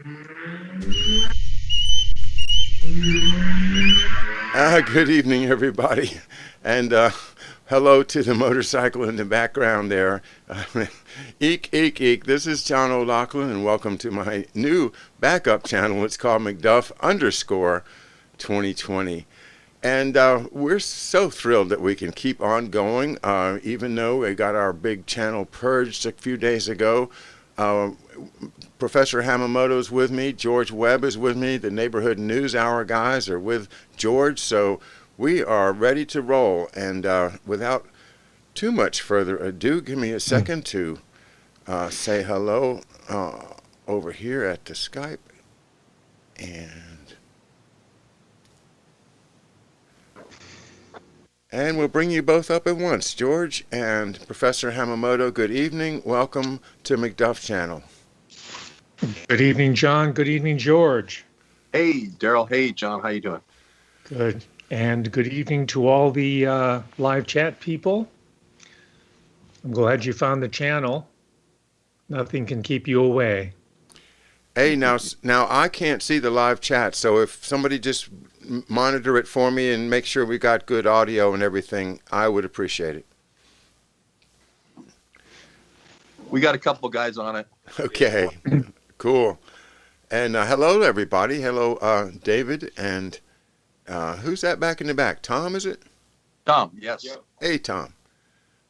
Good evening, everybody, and hello to the motorcycle in the background there. Eek, eek, eek. This is John O'Loughlin, and welcome to my new backup channel. It's called McDuff _ 2020. And we're so thrilled that we can keep on going, even though we got our big channel purged a few days ago. Professor Hamamoto's with me. George Webb is with me. The Neighborhood News Hour guys are with George. So we are ready to roll. And without too much further ado, give me a second to say hello over here at the Skype. And we'll bring you both up at once. George and Professor Hamamoto, good evening. Welcome to McDuff Channel. Good evening, John. Good evening, George. Hey, Daryl. Hey, John. How you doing? Good. And good evening to all the live chat people. I'm glad you found the channel. Nothing can keep you away. Hey, now I can't see the live chat, so if somebody just monitor it for me and make sure we got good audio and everything, I would appreciate it. We got a couple guys on it. Okay, cool. And hello, everybody. Hello, David. And who's that back in the back? Tom, is it? Tom, yes. Yep. Hey, Tom.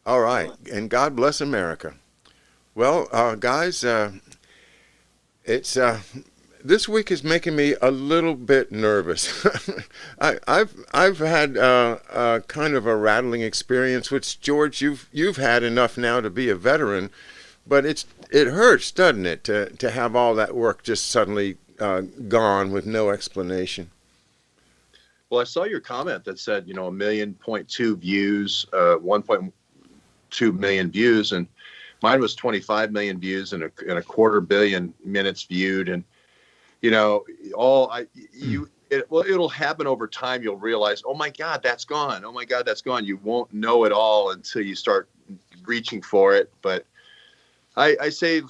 All right. And God bless America. Well, guys, it's this week is making me a little bit nervous. I've had kind of a rattling experience, which George, you've had enough now to be a veteran, but it hurts, doesn't it, to have all that work just suddenly gone with no explanation. Well, I saw your comment that said, 1.2 million views, 1.2 million views, and mine was 25 million views and a quarter billion minutes viewed, and it'll happen over time. You'll realize, oh my God, that's gone. Oh my God, that's gone. You won't know it all until you start reaching for it. But I say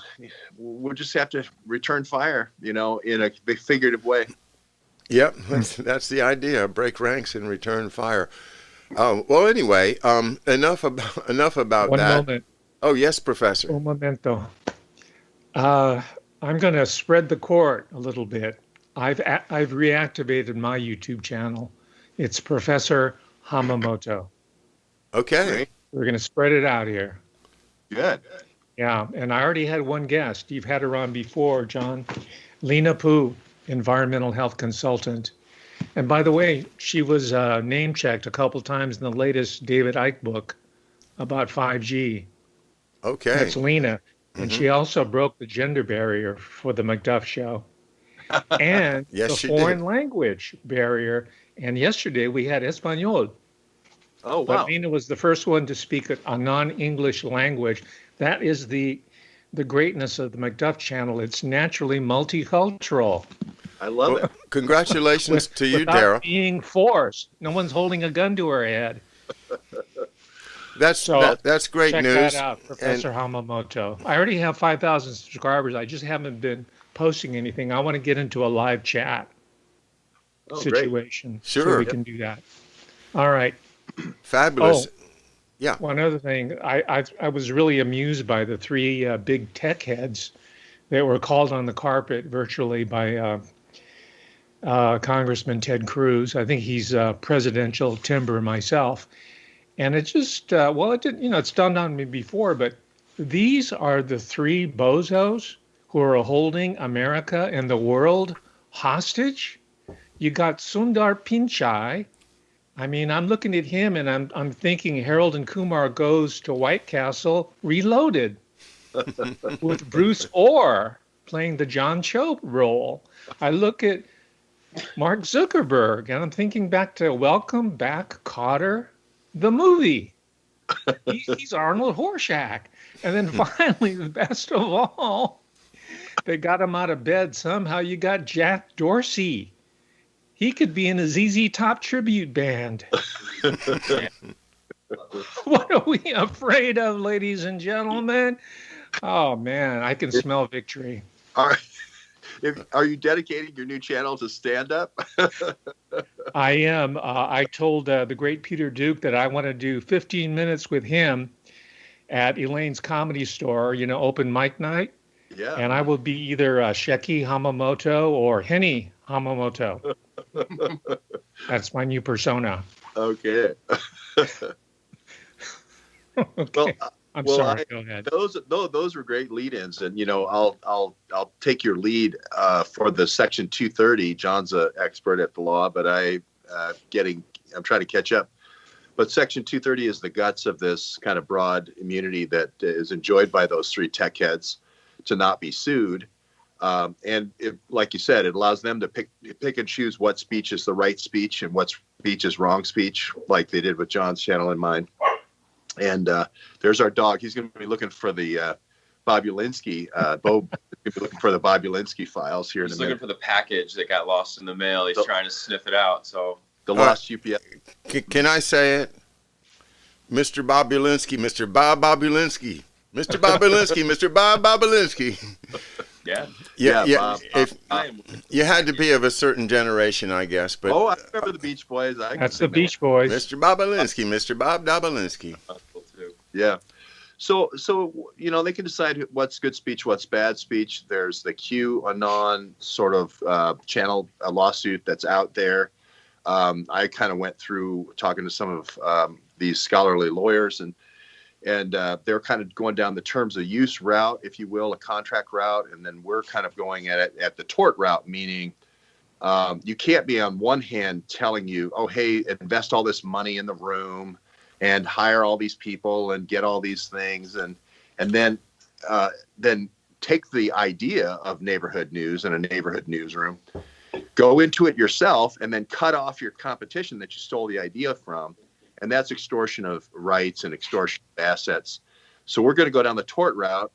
we'll just have to return fire, in a big figurative way. Yep, that's the idea. Break ranks and return fire. Well, anyway, enough about One that. moment. Oh yes, Professor. Un momento. I'm going to spread the court a little bit. I've reactivated my YouTube channel. It's Professor Hamamoto. Okay. We're going to spread it out here. Good. Yeah, and I already had one guest. You've had her on before, John. Lena Poo, environmental health consultant. And by the way, she was name-checked a couple times in the latest David Icke book about 5G. Okay. That's Lena. And she also broke the gender barrier for the McDuff show. And Yes, the foreign language barrier. And yesterday we had Espanol. Oh, wow. But Lena was the first one to speak a non-English language. That is the greatness of the McDuff channel. It's naturally multicultural. I love it. Congratulations to you, without Daryl. being forced. No one's holding a gun to her head. That's great check news. Check that out, Professor Hamamoto. I already have 5,000 subscribers. I just haven't been posting anything. I want to get into a live chat situation. Great. Sure. So we can do that. All right. Fabulous. Oh, yeah. One other thing. I was really amused by the three big tech heads that were called on the carpet virtually by Congressman Ted Cruz. I think he's presidential timber myself. And it just, it didn't, it's dawned on me before, but these are the three bozos who are holding America and the world hostage. You got Sundar Pichai. I mean, I'm looking at him and I'm thinking Harold and Kumar Goes to White Castle Reloaded with Bruce Orr playing the John Cho role. I look at Mark Zuckerberg and I'm thinking back to Welcome Back, Kotter, the movie. He's Arnold Horshack. And then finally, the best of all, they got him out of bed somehow. You got Jack Dorsey. He could be in a ZZ Top tribute band. What are we afraid of, ladies and gentlemen? Oh, man, I can smell victory. All right. Are you dedicating your new channel to stand up? I am. I told the great Peter Duke that I want to do 15 minutes with him at Elaine's Comedy Store, open mic night. Yeah. And I will be either Sheki Hamamoto or Henny Hamamoto. That's my new persona. Okay. Okay. Well, I'm sorry. Go ahead. Those were great lead-ins, and I'll take your lead for the Section 230. John's an expert at the law, but I'm trying to catch up. But Section 230 is the guts of this kind of broad immunity that is enjoyed by those three tech heads to not be sued. And like you said, it allows them to pick and choose what speech is the right speech and what speech is wrong speech, like they did with John's channel and mine. And there's our dog. He's going to be looking for the Bobulinski. Bo going to be looking for the Bobulinski files here in a minute. He's looking for the package that got lost in the mail. He's trying to sniff it out. So the lost UPS. Can I say it? Mr. Bobulinski, Mr. Bob Bobulinski. Mr. Bobulinski, Mr. Bob Bobulinski. Yeah. Bob. You had to be of a certain generation, I guess. But I remember the Beach Boys. That's the Beach Boys. Mr. Bobulinski, Mr. Bob Bobulinski. Yeah. So they can decide what's good speech, what's bad speech. There's the QAnon sort of channel lawsuit that's out there. I kind of went through talking to some of these scholarly lawyers, and they're kind of going down the terms of use route, if you will, a contract route, and then we're kind of going at it at the tort route, meaning you can't be on one hand telling you, oh, hey, invest all this money in the room and hire all these people and get all these things, and then take the idea of neighborhood news and a neighborhood newsroom, go into it yourself, and then cut off your competition that you stole the idea from. And that's extortion of rights and extortion of assets. So we're going to go down the tort route.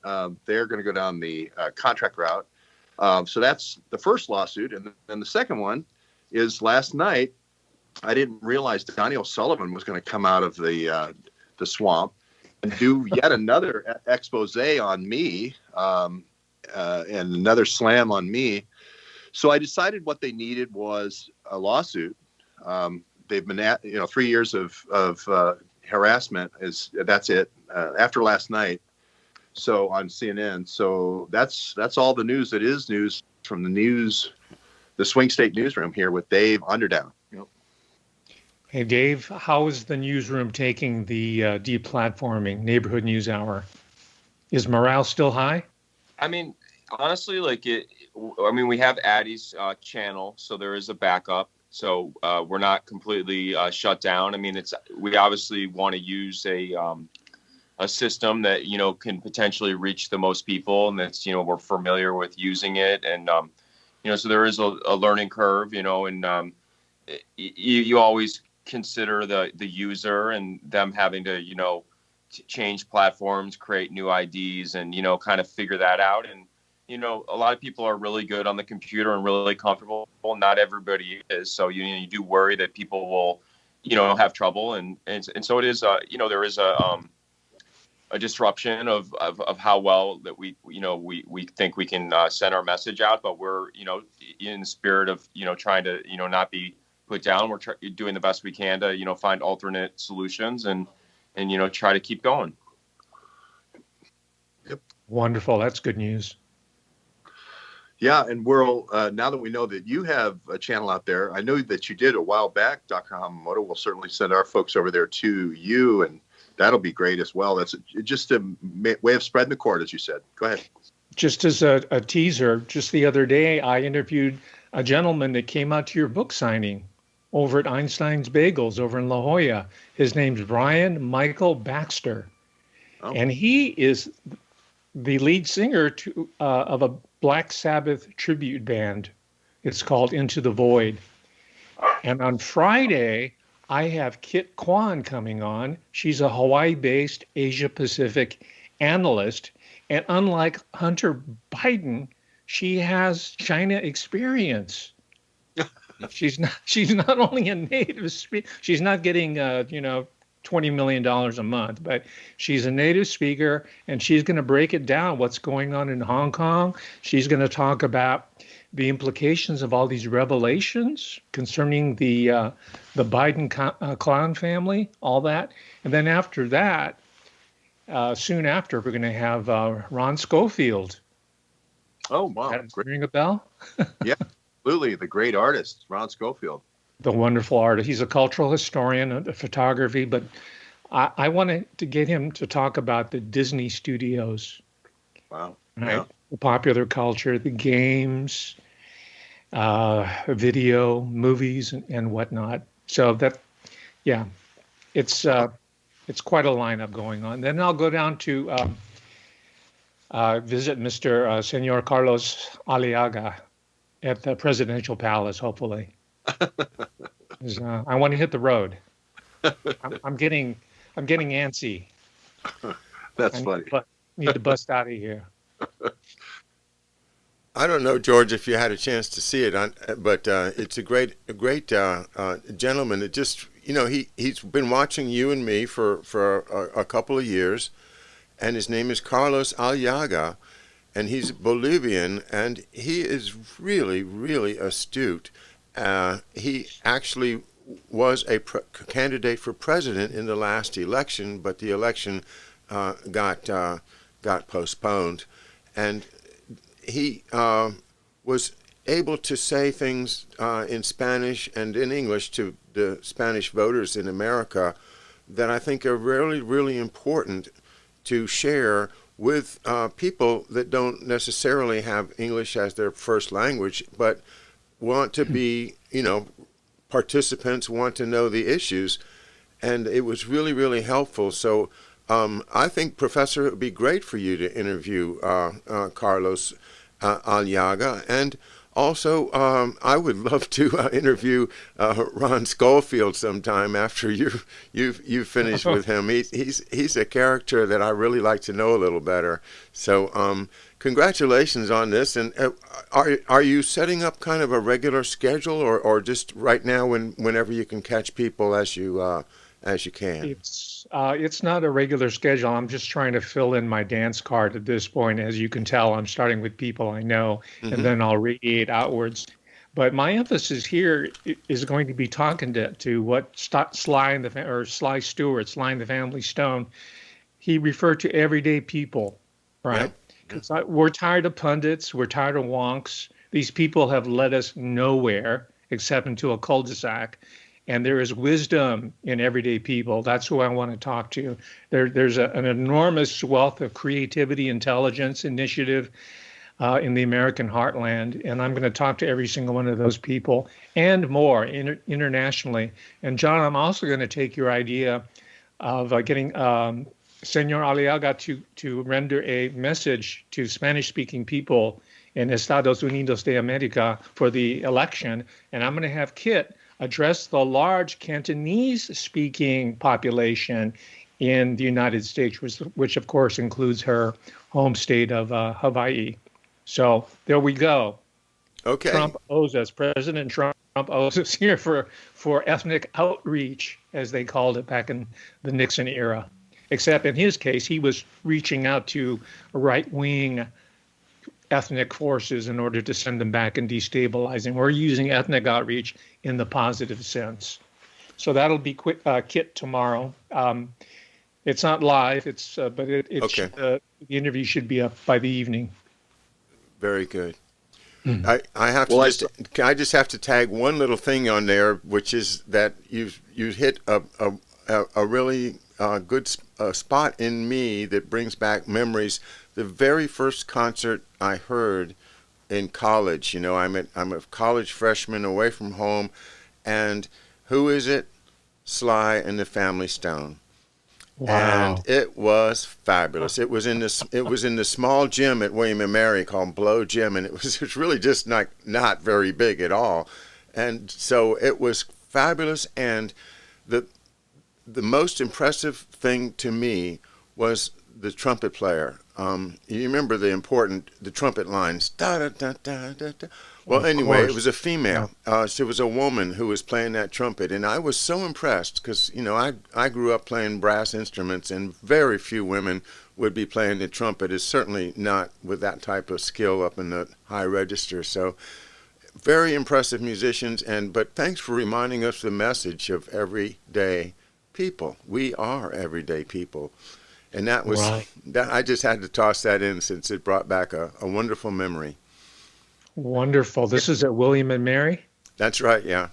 They're going to go down the contract route. So that's the first lawsuit. And then the second one is last night. I didn't realize Donnie O'Sullivan was going to come out of the swamp and do yet another expose on me and another slam on me. So I decided what they needed was a lawsuit. They've been at 3 years of harassment. That's it after last night. So on CNN. So that's all the news that is news from the Swing State Newsroom here with Dave Underdown. Yep. Hey Dave, how is the newsroom taking the deplatforming Neighborhood News Hour? Is morale still high? I mean, honestly, we have Addie's channel, so there is a backup. So we're not completely shut down. I mean, we obviously want to use a system that can potentially reach the most people, and that's we're familiar with using it, and so there is a learning curve, and you always consider the user and them having to change platforms, create new IDs, and kind of figure that out. And a lot of people are really good on the computer and really comfortable. Not everybody is. So, you do worry that people will, have trouble. And so it is, there is a disruption of how well that we think we can send our message out. But we're, in the spirit of, trying to, not be put down. We're doing the best we can to, find alternate solutions and try to keep going. Yep. Wonderful. That's good news. Yeah, and we'll now that we know that you have a channel out there, I know that you did a while back, Dr. Hamamoto. We'll certainly send our folks over there to you, and that'll be great as well. That's just a way of spreading the cord, as you said. Go ahead. Just as a teaser, just the other day, I interviewed a gentleman that came out to your book signing over at Einstein's Bagels over in La Jolla. His name's Brian Michael Baxter, and he is the lead singer of a Black Sabbath tribute band. It's called Into the Void. And on Friday, I have Kit Kwan coming on. She's a Hawaii-based Asia-Pacific analyst. And unlike Hunter Biden, she has China experience. She's not only a native speaker, she's not getting $20 million a month, but she's a native speaker, and she's going to break it down, what's going on in Hong Kong. She's going to talk about the implications of all these revelations concerning the Biden clan family, all that. And then after that, soon after, we're going to have Ron Schofield. Oh, wow. That Great. ring a bell? Yeah, absolutely. The great artist, Ron Schofield. The wonderful artist. He's a cultural historian of photography, but I wanted to get him to talk about the Disney studios, Wow. right? Yeah. The popular culture, the games, video, movies, and whatnot. So that, yeah, it's quite a lineup going on. Then I'll go down to visit Mr. Senor Carlos Aliaga at the presidential palace, hopefully. 'Cause, I want to hit the road. I'm getting antsy. That's funny. Need to bust out of here. I don't know, George, if you had a chance to see it, but it's a great gentleman. It just, he's been watching you and me for a couple of years, and his name is Carlos Aliaga, and he's Bolivian, and he is really, really astute. He actually was a candidate for president in the last election, but the election got postponed, and he was able to say things in Spanish and in English to the Spanish voters in America that I think are really, really important to share with people that don't necessarily have English as their first language, but want to be, participants, want to know the issues. And it was really, really helpful. So I think, Professor, it would be great for you to interview Carlos Aliaga. And also, I would love to interview Ron Schofield sometime after you've finished with him. He's a character that I really like to know a little better. So congratulations on this. And are you setting up kind of a regular schedule, or just right now whenever you can catch people as you can? It's not a regular schedule. I'm just trying to fill in my dance card at this point. As you can tell, I'm starting with people I know, and then I'll radiate outwards. But my emphasis here is going to be talking to what Sly and Sly Stewart, Sly and the Family Stone, he referred to everyday people, right? Because we're tired of pundits, we're tired of wonks. These people have led us nowhere except into a cul-de-sac. And there is wisdom in everyday people. That's who I want to talk to. There's an enormous wealth of creativity, intelligence, initiative in the American heartland. And I'm going to talk to every single one of those people and more internationally. And John, I'm also going to take your idea of getting Senor Aliaga to render a message to Spanish-speaking people in Estados Unidos de America for the election. And I'm going to have Kit address the large Cantonese-speaking population in the United States, which of course includes her home state of Hawaii. So there we go. Okay. Trump owes us. President Trump owes us here for ethnic outreach, as they called it back in the Nixon era. Except in his case, he was reaching out to right-wing ethnic forces in order to send them back and destabilizing. We're using ethnic outreach in the positive sense. So that'll be Kit tomorrow. It's not live. But Okay. The interview should be up by the evening. Very good. I have to I just have to tag one little thing on there, which is that you hit a really good spot in me that brings back memories. The very first concert I heard in college, I'm a college freshman away from home, and who is it? Sly and the Family Stone. Wow. And it was fabulous. It was in the small gym at William & Mary called Blow Gym, and it was really just not very big at all. And so it was fabulous, and the most impressive thing to me was the trumpet player. You remember the trumpet lines, da da da da da da. Well, anyway, it was a female. She was a woman who was playing that trumpet, and I was so impressed because I grew up playing brass instruments, and very few women would be playing the trumpet is certainly not with that type of skill up in the high register. So very impressive musicians, but thanks for reminding us the message of everyday people. We are everyday people. And that was Right. that. I just had to toss that in since it brought back a wonderful memory. Wonderful. This is at William and Mary. That's right, yeah.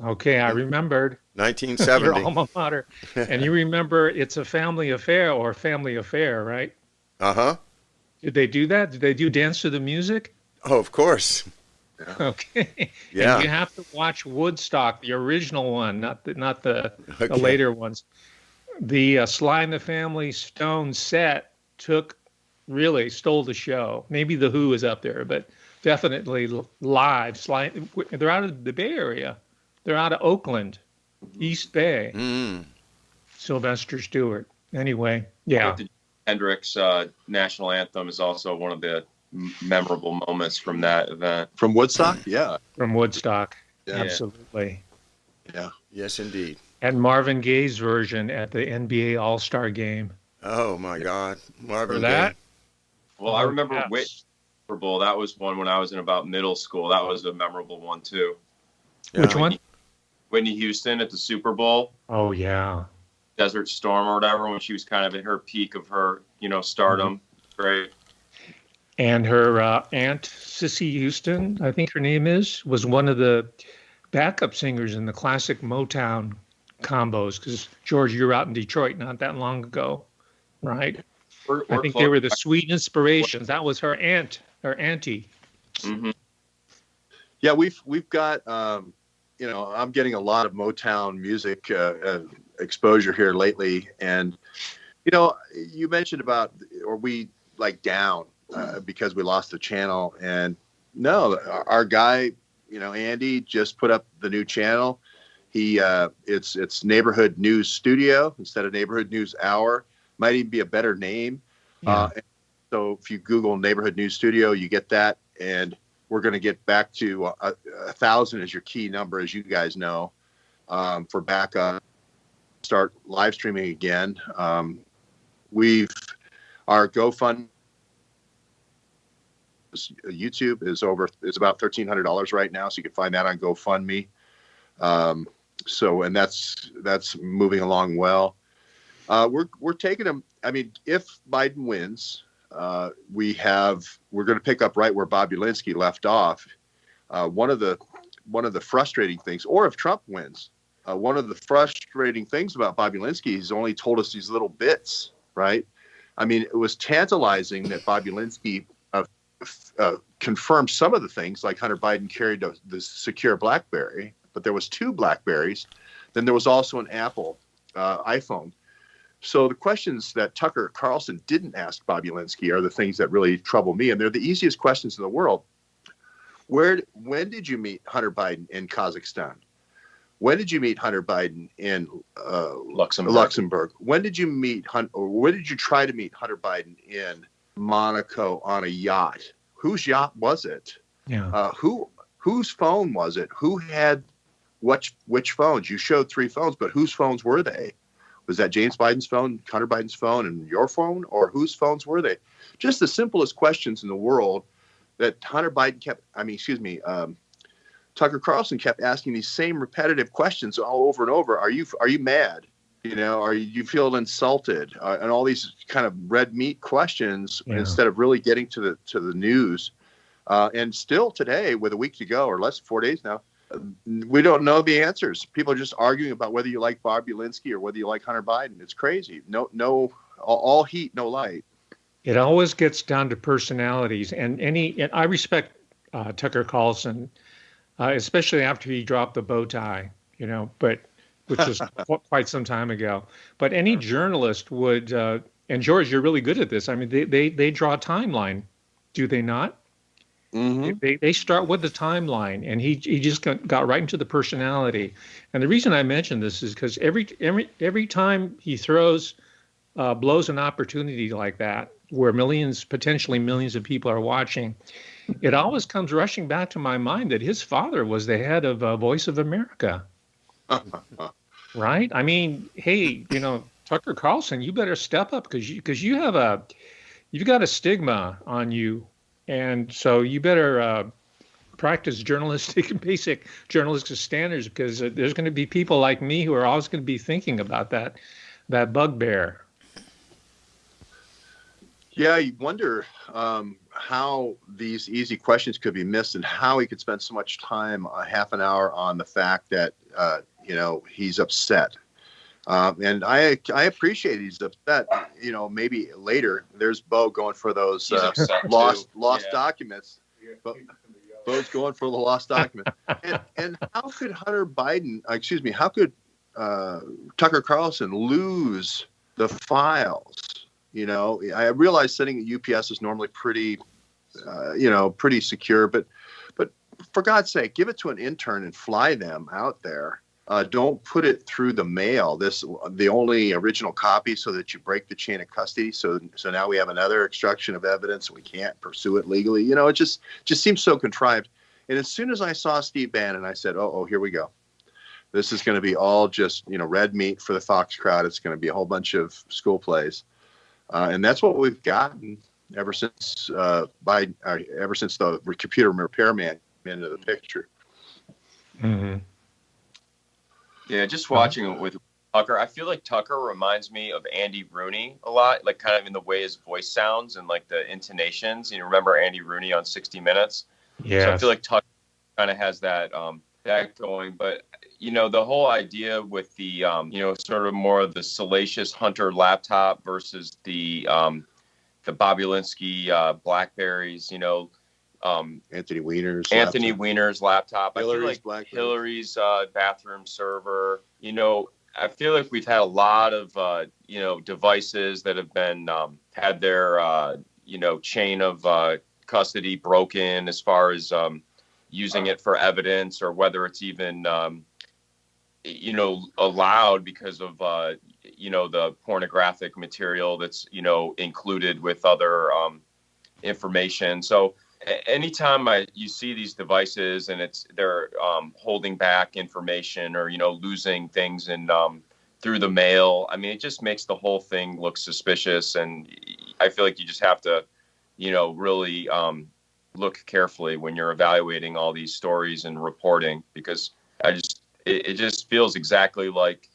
Okay, I remembered your 1970. alma mater, and you remember it's a family affair or family affair, right? Uh-huh. Did they do that? Did they do Dance to the Music? Oh, of course. Okay. Yeah. And you have to watch Woodstock, the original one, not the Okay. later ones. The Sly and the Family Stone set really stole the show. Maybe the Who is up there, but definitely live. Sly, they're out of the Bay Area. They're out of Oakland, East Bay. Mm. Sylvester Stewart. Anyway, yeah. The Hendrix national anthem is also one of the memorable moments from that event. From Woodstock? Yeah. From Woodstock. Yeah. Absolutely. Yeah. Yes, indeed. And Marvin Gaye's version at the NBA All-Star game. Oh, my God. Marvin For that? Gaye. Well, I remember Yes. Super Bowl. That was one when I was in about middle school. That was a memorable one too. Which Yeah. one? Whitney Houston at the Super Bowl, Oh, yeah. Desert Storm or whatever, when she was kind of at her peak of her, stardom. Great. And her aunt, Cissy Houston, I think her name was one of the backup singers in the classic Motown combos. Because, George, you were out in Detroit not that long ago, right? I think they were the Sweet Inspirations. That was her aunt, her auntie. Mm-hmm. Yeah, we've got I'm getting a lot of Motown music exposure here lately, and you mentioned about we down because we lost the channel, and no, our guy Andy just put up the new channel. It's Neighborhood News Studio instead of Neighborhood News Hour. Might even be a better name. Yeah. So if you Google Neighborhood News Studio, you get that, and we're going to get back to 1,000 as your key number, as you guys know, for backup. Start live streaming again. Our GoFund YouTube is about $1,300 right now, so you can find that on GoFundMe. And that's moving along well. We're taking them. I mean, if Biden wins, we're going to pick up right where Bob Ulinsky left off. One of the frustrating things, or if Trump wins, one of the frustrating things about Bob Ulinsky, he's only told us these little bits, right? I mean, it was tantalizing that Bob Ulinsky confirmed some of the things, like Hunter Biden carried the secure BlackBerry, but there was 2 BlackBerries. Then there was also an Apple iPhone. So the questions that Tucker Carlson didn't ask Bob Ulinsky are the things that really trouble me, and they're the easiest questions in the world. When did you meet Hunter Biden in Kazakhstan? When did you meet Hunter Biden in Luxembourg? When did you try to meet Hunter Biden in Monaco on a yacht? Whose yacht was it? Yeah. Whose phone was it? Who had which phones? You showed 3 phones, but whose phones were they? Was that James Biden's phone, Hunter Biden's phone, and your phone? Or whose phones were they? Just the simplest questions in the world that Tucker Carlson kept asking these same repetitive questions all over and over. Are you mad? Are you feel insulted? And all these kind of red meat questions instead of really getting to the news. And still today, with a week to go, or less than 4 days now, we don't know the answers. People are just arguing about whether you like Bob Ulinsky or whether you like Hunter Biden. It's crazy. No, all heat, no light. It always gets down to personalities, and I respect Tucker Carlson, especially after he dropped the bow tie, but which was quite some time ago. But any journalist would, and George, you're really good at this. I mean, they draw a timeline, do they not? Mm-hmm. They start with the timeline, and he just got right into the personality. And the reason I mention this is because every time he blows an opportunity like that, where potentially millions of people are watching, it always comes rushing back to my mind that his father was the head of Voice of America. Right? I mean, hey, Tucker Carlson, you better step up because you've got a stigma on you, and so you better practice basic journalistic standards because there's going to be people like me who are always going to be thinking about that bugbear. Yeah, you wonder how these easy questions could be missed and how he could spend so much time, a half an hour, on the fact that, he's upset. And I appreciate he's upset. Maybe later there's Bo going for those lost documents. Bo's going for the lost document. And how could how could Tucker Carlson lose the files? I realize sending at UPS is normally pretty secure, but for God's sake, give it to an intern and fly them out there. Don't put it through the mail. The only original copy, so that you break the chain of custody. So now we have another extraction of evidence and we can't pursue it legally. It just seems so contrived. And as soon as I saw Steve Bannon, I said, oh, here we go. This is going to be all just red meat for the Fox crowd. It's going to be a whole bunch of school plays. And that's what we've gotten ever since the computer repairman came into the picture. Mm-hmm. Yeah, just watching it with Tucker, I feel like Tucker reminds me of Andy Rooney a lot, like kind of in the way his voice sounds and like the intonations. Remember Andy Rooney on 60 Minutes? Yeah. So I feel like Tucker kind of has that going. But, the whole idea with the, sort of more of the salacious Hunter laptop versus the Bobulinski Blackberries, Anthony Weiner's laptop. Hillary's I feel like Hillary's bathroom server. I feel like we've had a lot of devices that have been had their chain of custody broken as far as using it for evidence, or whether it's even allowed because of the pornographic material that's included with other information. So anytime you see these devices and they're holding back information or losing things and through the mail, I mean, it just makes the whole thing look suspicious. And I feel like you just have to really look carefully when you're evaluating all these stories and reporting, because it just feels exactly like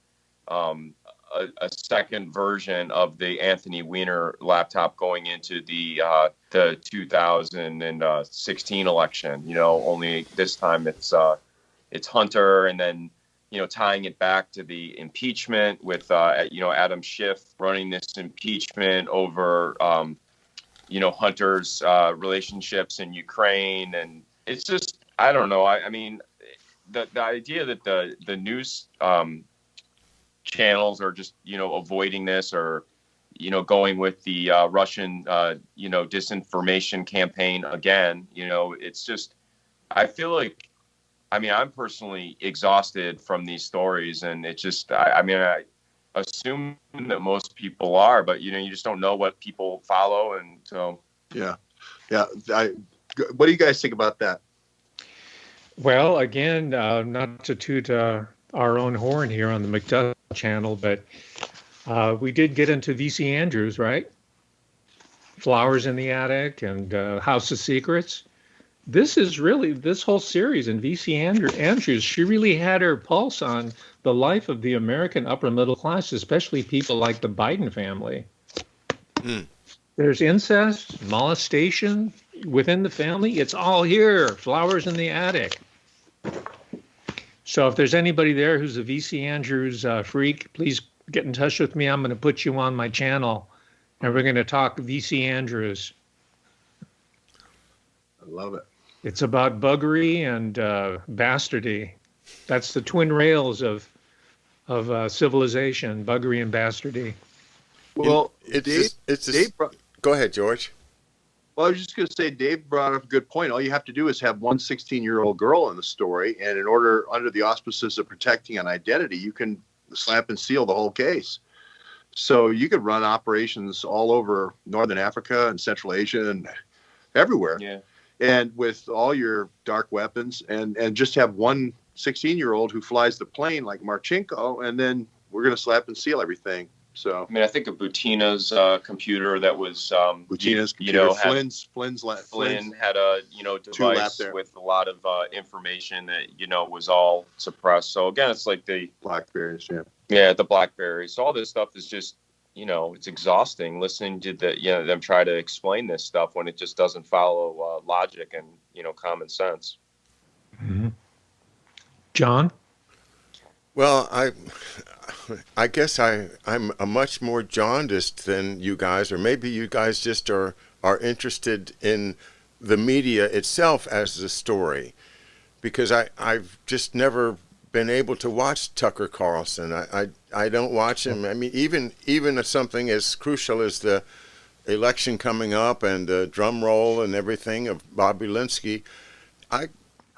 a second version of the Anthony Weiner laptop going into the 2016 election. Only this time it's Hunter, and then tying it back to the impeachment with Adam Schiff running this impeachment over Hunter's relationships in Ukraine, and it's just, I don't know. I mean, the idea that the news channels are just avoiding this, or going with the Russian disinformation campaign again, it's just, I feel like, I mean, I'm personally exhausted from these stories, and it just, I assume that most people are, but you just don't know what people follow, and so yeah. What do you guys think about that? Well, again, not to toot our own horn here on the McDuck channel, but we did get into V.C. Andrews, right? Flowers in the Attic and House of Secrets. This whole series in V.C. Andrews, she really had her pulse on the life of the American upper middle class, especially people like the Biden family. Mm. There's incest, molestation within the family. It's all here. Flowers in the Attic. So if there's anybody there who's a V.C. Andrews freak, please get in touch with me. I'm going to put you on my channel, and we're going to talk V.C. Andrews. I love it. It's about buggery and bastardy. That's the twin rails of civilization: buggery and bastardy. Well, go ahead, George. Well, I was just going to say, Dave brought up a good point. All you have to do is have one 16-year-old girl in the story, and in order, under the auspices of protecting an identity, you can slap and seal the whole case. So you could run operations all over Northern Africa and Central Asia and everywhere. Yeah. And with all your dark weapons, and just have one 16-year-old who flies the plane like Marchenko, and then we're going to slap and seal everything. So I mean, I think of Butina's computer that was, Butina's you computer, know, had Flynn's had a, two lap device there. with a lot of information that, was all suppressed. So again, it's like Blackberries, yeah. yeah, the BlackBerry. So all this stuff is just, it's exhausting listening to them try to explain this stuff when it just doesn't follow logic and, common sense. Mhm. John? Well, I guess I'm a much more jaundiced than you guys, or maybe you guys just are interested in the media itself as the story, because I've just never been able to watch Tucker Carlson. I don't watch him. I mean, even something as crucial as the election coming up and the drum roll and everything of Bobby Linsky,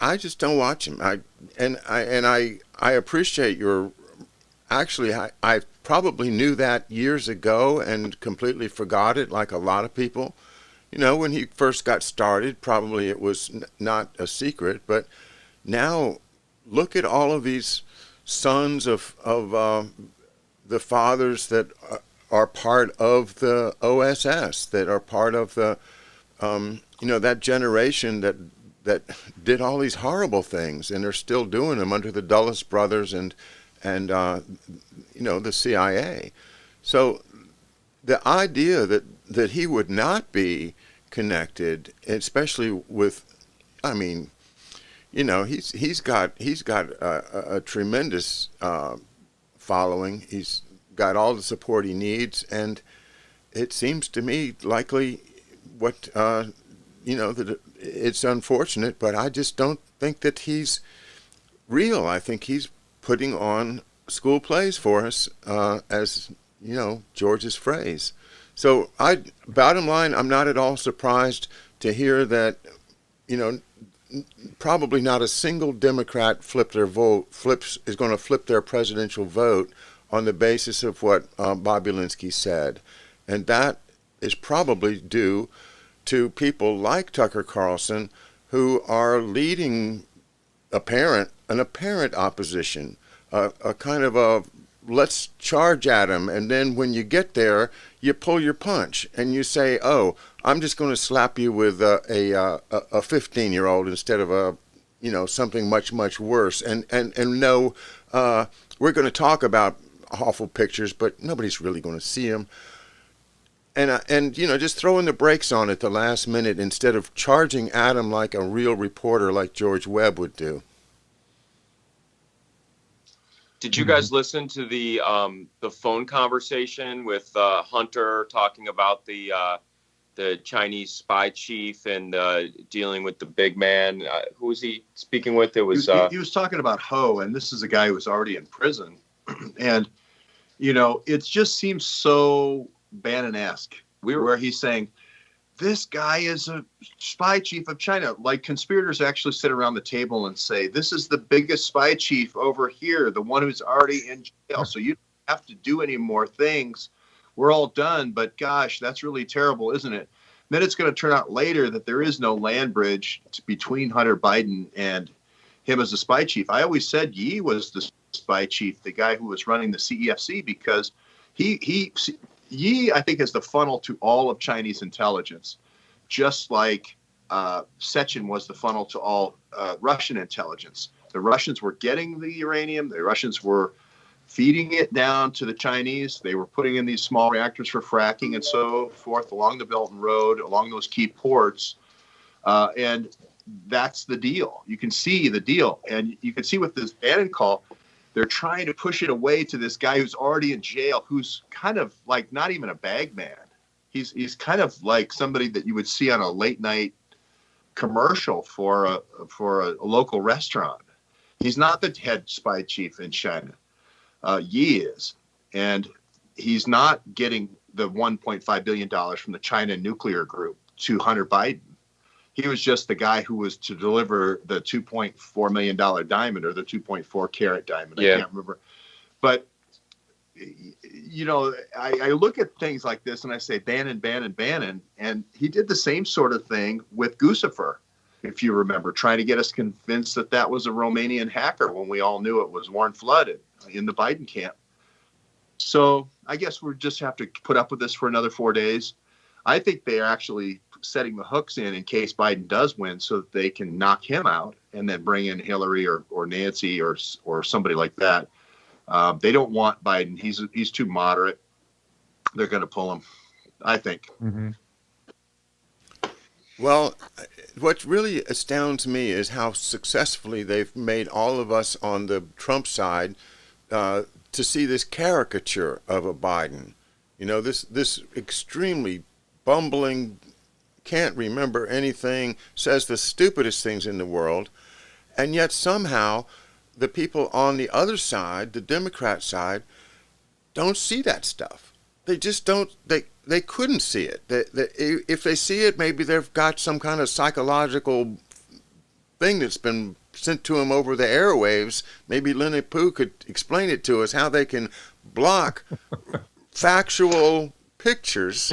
I just don't watch him. I appreciate your. Actually, I probably knew that years ago and completely forgot it, like a lot of people. When he first got started, probably it was not a secret, but now look at all of these sons of the fathers that are part of the OSS, that are part of the that generation that did all these horrible things, and are still doing them under the Dulles brothers and the CIA. So the idea that he would not be connected, especially with, I mean, he's got a tremendous following. He's got all the support he needs, and it seems to me likely that it's unfortunate, but I just don't think that he's real. I think he's putting on school plays for us, as George's phrase. So bottom line, I'm not at all surprised to hear that, probably not a single Democrat is going to flip their presidential vote on the basis of what Bobby Linsky said. And that is probably due to people like Tucker Carlson, who are leading an apparent opposition, a kind of a let's charge at him, and then when you get there, you pull your punch and you say, "Oh, I'm just going to slap you with a 15-year-old instead of something much worse." And no, we're going to talk about awful pictures, but nobody's really going to see them. And just throwing the brakes on at the last minute instead of charging at him like a real reporter like George Webb would do. Did you guys listen to the phone conversation with Hunter talking about the Chinese spy chief and dealing with the big man? Who was he speaking with? It was he was talking about Ho, and this is a guy who was already in prison, and it just seems so Bannon-esque, where he's saying, this guy is a spy chief of China. Like, conspirators actually sit around the table and say, this is the biggest spy chief over here, the one who's already in jail. So you don't have to do any more things. We're all done. But gosh, that's really terrible, isn't it? Then it's going to turn out later that there is no land bridge between Hunter Biden and him as a spy chief. I always said Yi was the spy chief, the guy who was running the CEFC, because Yi, I think, is the funnel to all of Chinese intelligence, just like Sechin was the funnel to all Russian intelligence. The Russians were getting the uranium. The Russians were feeding it down to the Chinese. They were putting in these small reactors for fracking and so forth along the Belt and Road, along those key ports. And that's the deal. You can see the deal. And you can see with this Bannon call, they're trying to push it away to this guy who's already in jail, who's kind of like not even a bag man. He's kind of like somebody that you would see on a late night commercial for a local restaurant. He's not the head spy chief in China. Yi is, and he's not getting the $1.5 billion from the China nuclear group to Hunter Biden. He was just the guy who was to deliver the $2.4 million diamond, or the 2.4 carat diamond. Yeah. I can't remember. But, I look at things like this and I say, Bannon. And he did the same sort of thing with Guccifer, if you remember, trying to get us convinced that was a Romanian hacker when we all knew it was Warren Flood in the Biden camp. So I guess we'll just have to put up with this for another 4 days. I think they are actually setting the hooks in case Biden does win so that they can knock him out and then bring in Hillary or Nancy or somebody like that. They don't want Biden. He's too moderate. They're going to pull him, I think. Mm-hmm. Well, what really astounds me is how successfully they've made all of us on the Trump side to see this caricature of a Biden. You know, this extremely bumbling, can't remember anything, says the stupidest things in the world, and yet somehow the people on the other side, the Democrat side, don't see that stuff. They just don't. They couldn't see it. If they see it, maybe they've got some kind of psychological thing that's been sent to them over the airwaves. Maybe Lenny Pooh could explain it to us, how they can block factual pictures,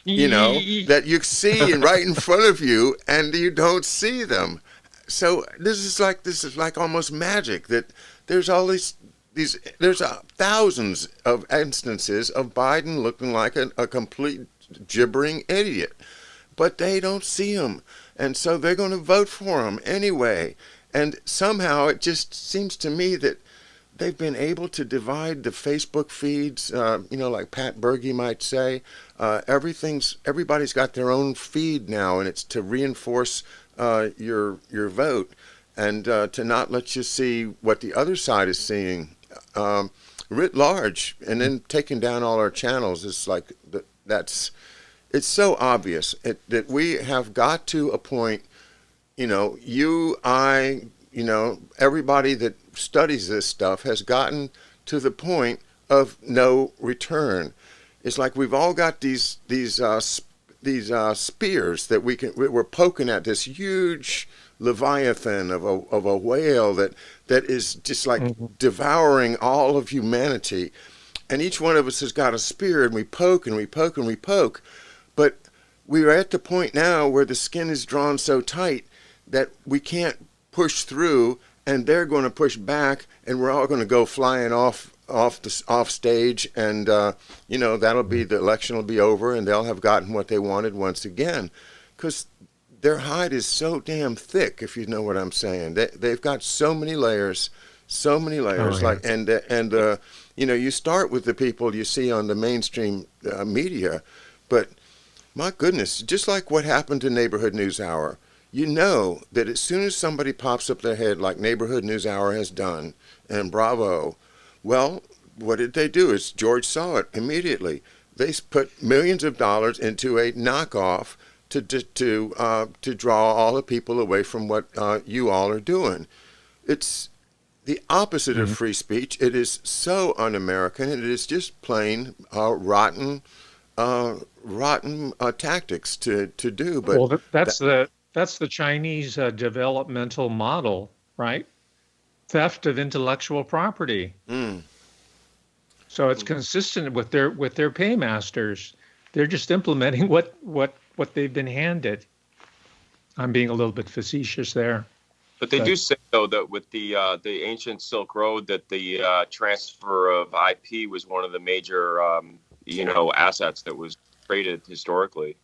you know, that you see right in front of you and you don't see them. So this is like almost magic, that there's all there's thousands of instances of Biden looking like a complete gibbering idiot, but they don't see him, and so they're going to vote for him anyway. And somehow it just seems to me that they've been able to divide the Facebook feeds, like Pat Berge might say. Everybody's got their own feed now, and it's to reinforce your vote, and to not let you see what the other side is seeing writ large, and then taking down all our channels. It's like it's so obvious that we have got to a point. Everybody that studies this stuff has gotten to the point of no return. It's like we've all got these spears that we're poking at this huge leviathan of a whale that is just like devouring all of humanity, and each one of us has got a spear, and we poke and we poke and we poke, but we are at the point now where the skin is drawn so tight that we can't push through, and they're going to push back, and we're all going to go flying off stage, and that'll be, the election will be over, and they'll have gotten what they wanted once again, because their hide is so damn thick, if you know what I'm saying. They've got so many layers. Oh, yeah. You start with the people you see on the mainstream media, but my goodness, just like what happened to Neighborhood News Hour, you know that as soon as somebody pops up their head like Neighborhood News Hour has done, and Bravo, well, what did they do? Is George saw it immediately. They put millions of dollars into a knockoff to draw all the people away from what you all are doing. It's the opposite of free speech. It is so un-American. It is just plain rotten tactics to do. But well, that's the Chinese developmental model, right? Theft of intellectual property. So it's consistent with their paymasters. They're just implementing what they've been handed. I'm being a little bit facetious there. But they do say, though, that with the ancient Silk Road, that the transfer of IP was one of the major, assets that was traded historically.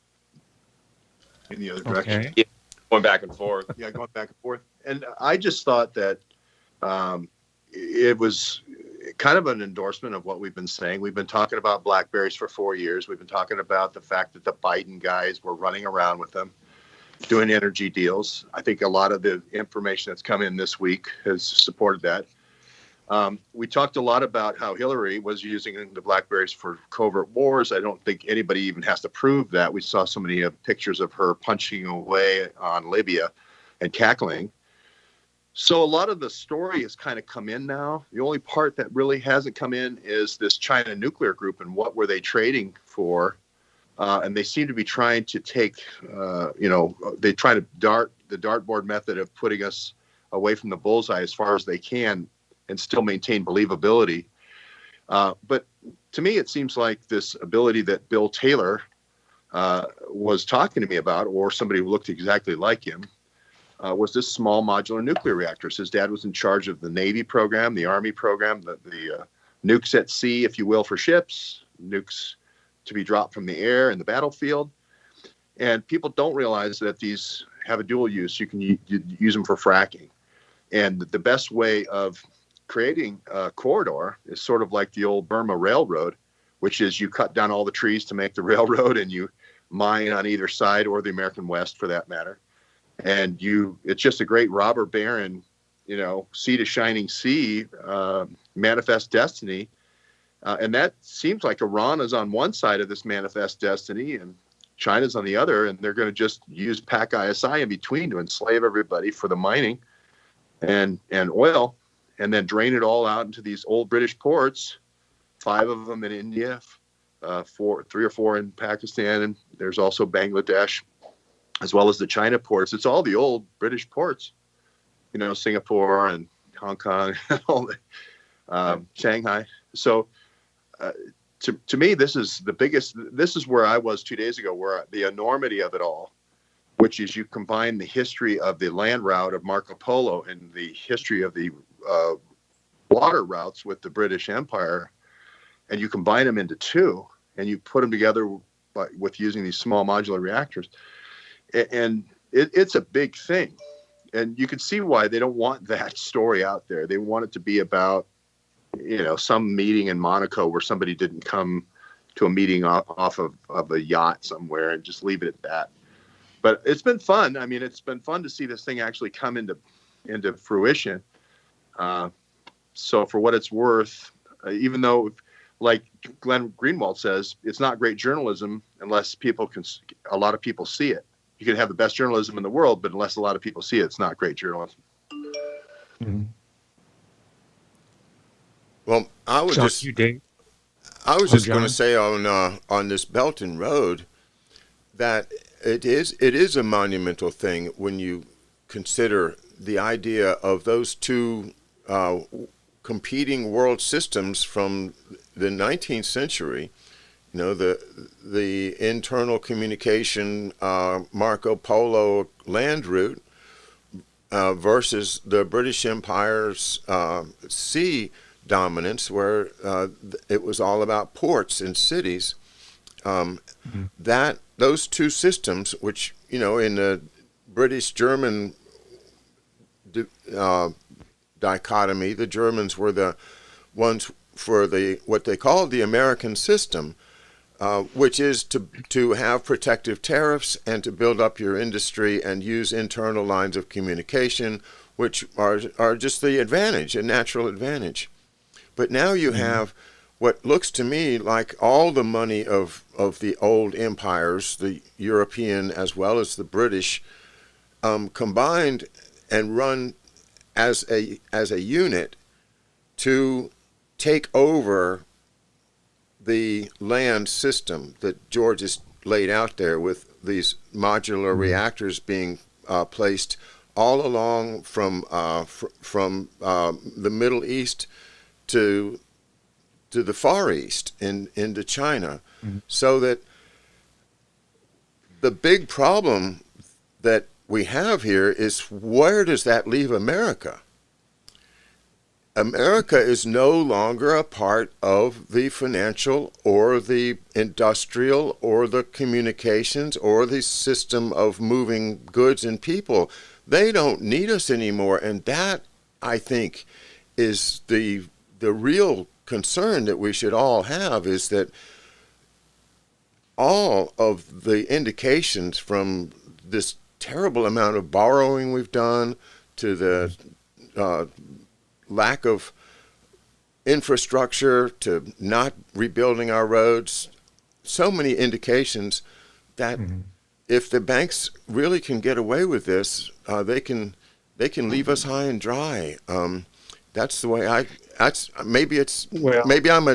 In the other direction. Okay. Yeah, going back and forth. Yeah, going back and forth. And I just thought that it was kind of an endorsement of what we've been saying. We've been talking about Blackberries for 4 years. We've been talking about the fact that the Biden guys were running around with them, doing energy deals. I think a lot of the information that's come in this week has supported that. We talked a lot about how Hillary was using the Blackberries for covert wars. I don't think anybody even has to prove that. We saw so many pictures of her punching away on Libya and cackling. So a lot of the story has kind of come in now. The only part that really hasn't come in is this China nuclear group and what were they trading for. And they seem to be trying to take, they try to the dartboard method of putting us away from the bullseye as far as they can and still maintain believability. But to me, it seems like this ability that Bill Taylor was talking to me about, or somebody who looked exactly like him, was this small modular nuclear reactors. His dad was in charge of the Navy program, the Army program, the nukes at sea, if you will, for ships, nukes to be dropped from the air in the battlefield. And people don't realize that these have a dual use. You can use them for fracking. And the best way of creating a corridor is sort of like the old Burma Railroad, which is you cut down all the trees to make the railroad and you mine on either side, or the American West for that matter. And it's just a great robber baron, sea to shining sea, manifest destiny. And that seems like Iran is on one side of this manifest destiny and China's on the other, and they're going to just use PAC ISI in between to enslave everybody for the mining and oil, and then drain it all out into these old British ports, 5 of them in India, 3 or 4 in Pakistan, and there's also Bangladesh, as well as the China ports. It's all the old British ports, Singapore and Hong Kong, and all Shanghai. So to me, this is the biggest. This is where I was 2 days ago, where the enormity of it all, which is you combine the history of the land route of Marco Polo and the history of the water routes with the British Empire, and you combine them into 2, and you put them together with using these small modular reactors. And it's a big thing. And you can see why they don't want that story out there. They want it to be about, some meeting in Monaco where somebody didn't come to a meeting off of a yacht somewhere and just leave it at that. But it's been fun. I mean, it's been fun to see this thing actually come into fruition. So for what it's worth, even though, like Glenn Greenwald says, it's not great journalism unless a lot of people see it. You can have the best journalism in the world, but unless a lot of people see it, it's not great journalism. Mm-hmm. Well, I was just going to say on this Belton Road that it is a monumental thing when you consider the idea of those 2 competing world systems from the 19th century. The internal communication Marco Polo land route versus the British Empire's sea dominance, where it was all about ports and cities. That those 2 systems, which in the British-German dichotomy, the Germans were the ones for what they called the American system, which is to have protective tariffs and to build up your industry and use internal lines of communication, which are just the advantage, a natural advantage. But now you have what looks to me like all the money of the old empires, the European as well as the British, combined and run as a unit to take over the land system that George has laid out there, with these modular reactors being placed all along from the Middle East to the Far East into China, so that the big problem that we have here is, where does that leave America? America is no longer a part of the financial or the industrial or the communications or the system of moving goods and people. They don't need us anymore, and that, I think, is the real concern that we should all have, is that all of the indications from this terrible amount of borrowing we've done to the lack of infrastructure to not rebuilding our roads, so many indications that if the banks really can get away with this, they can leave us high and dry. That's the way maybe I'm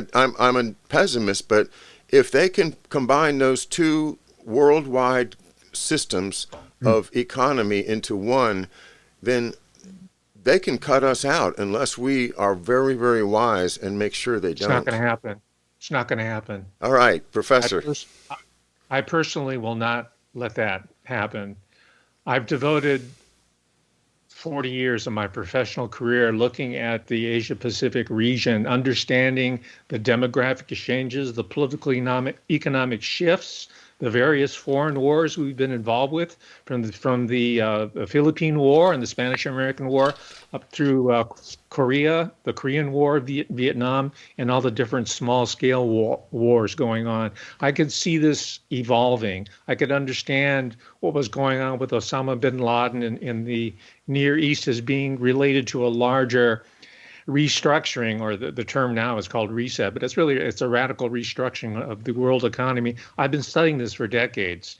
a pessimist, but if they can combine those 2 worldwide systems of economy into one, then they can cut us out unless we are very, very wise and make sure they don't. It's not going to happen. It's not going to happen. All right, Professor. I personally will not let that happen. I've devoted 40 years of my professional career looking at the Asia Pacific region, understanding the demographic changes, the political economic shifts, the various foreign wars we've been involved with, from the Philippine War and the Spanish-American War up through Korea, the Korean War, Vietnam, and all the different small-scale wars going on. I could see this evolving. I could understand what was going on with Osama bin Laden in the Near East as being related to a larger restructuring, or the term now is called reset, but it's a radical restructuring of the world economy. I've been studying this for decades.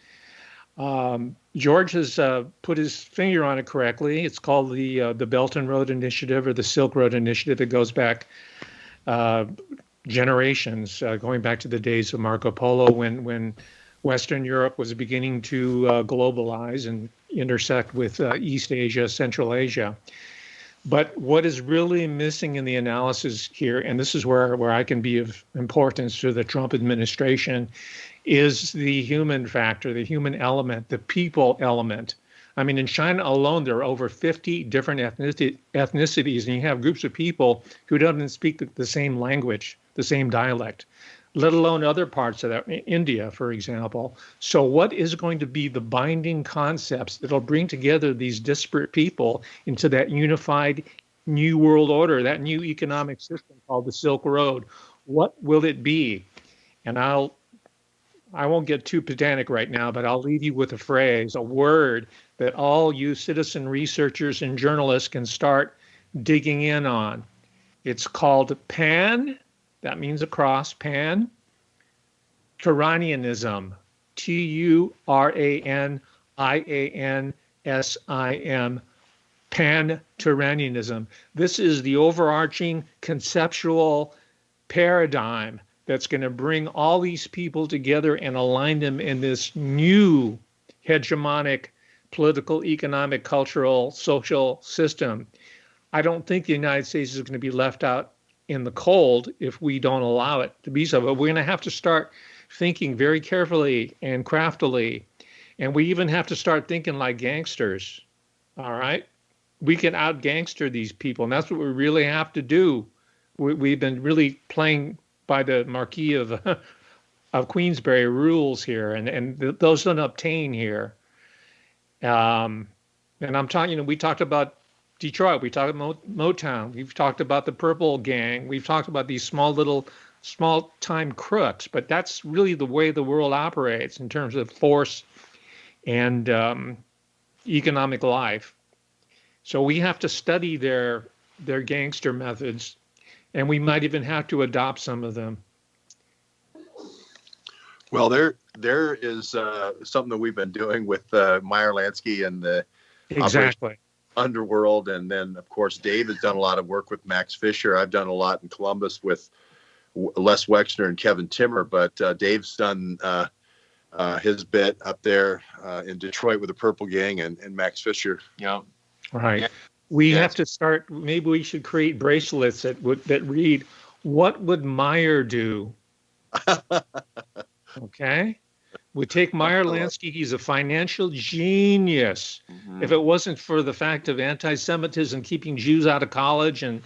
George has put his finger on it correctly. It's called the Belt and Road Initiative, or the Silk Road Initiative. It goes back generations, going back to the days of Marco Polo, when Western Europe was beginning to globalize and intersect with East Asia, Central Asia. But what is really missing in the analysis here, and this is where I can be of importance to the Trump administration, is the human factor, the human element, the people element. I mean, in China alone, there are over 50 different ethnicities, and you have groups of people who don't even speak the same language, the same dialect, let alone other parts of that, India, for example. So what is going to be the binding concepts that'll bring together these disparate people into that unified new world order, that new economic system called the Silk Road? What will it be? And I won't get too pedantic right now, but I'll leave you with a phrase, a word that all you citizen researchers and journalists can start digging in on. It's called pan. That means across, pan-Turanianism, Turanianism, pan-Turanianism. This is the overarching conceptual paradigm that's going to bring all these people together and align them in this new hegemonic political, economic, cultural, social system. I don't think the United States is going to be left out in the cold if we don't allow it to be so. But we're going to have to start thinking very carefully and craftily. And we even have to start thinking like gangsters. All right? We can out-gangster these people. And that's what we really have to do. We've been really playing by the Marquis of Queensberry rules here. And those don't obtain here. And I'm talking, we talked about Detroit, we talked about Motown, we've talked about the Purple Gang, we've talked about these small-time crooks, but that's really the way the world operates in terms of force and economic life. So we have to study their gangster methods, and we might even have to adopt some of them. Well, there is something that we've been doing with Meyer Lansky and the Exactly. Underworld, and then of course Dave has done a lot of work with Max Fisher. I've done a lot in Columbus with Les Wexner and Kevin Timmer, but Dave's done his bit up there in Detroit with the Purple Gang and Max Fisher. Yeah. Right. We have to start. Maybe we should create bracelets that read, "What would Meyer do?" Okay. We take Meyer Lansky. He's a financial genius. Mm-hmm. If it wasn't for the fact of anti-Semitism keeping Jews out of college and